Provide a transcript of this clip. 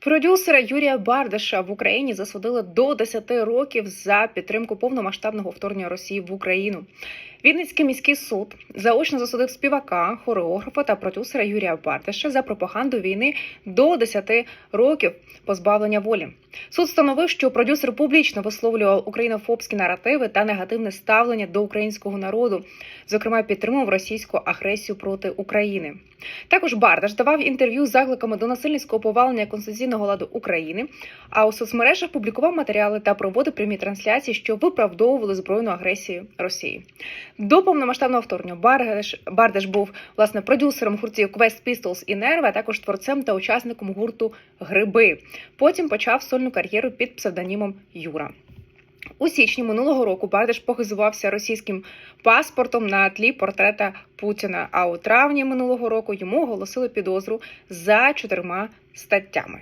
Продюсера Юрія Бардаша в Україні засудили до 10 років за підтримку повномасштабного вторгнення Росії в Україну. Вінницький міський суд заочно засудив співака, хореографа та продюсера Юрія Бардаша за пропаганду війни до 10 років позбавлення волі. Суд встановив, що продюсер публічно висловлював українофобські наративи та негативне ставлення до українського народу, зокрема підтримував російську агресію проти України. Також Бардаш давав інтерв'ю з закликами до насильницького повалення конституційного ладу України, а у соцмережах публікував матеріали та проводив прямі трансляції, що виправдовували збройну агресію Росії. До повномасштабного вторгнення Бардаш був, власне, продюсером гуртів Quest Pistols і Нерви, а також творцем та учасником гурту Гриби. Потім почав сольну кар'єру під псевдонімом Юра. У січні минулого року Бардаш похизувався російським паспортом на тлі портрета Путіна, а у травні минулого року йому оголосили підозру за 4 статтями.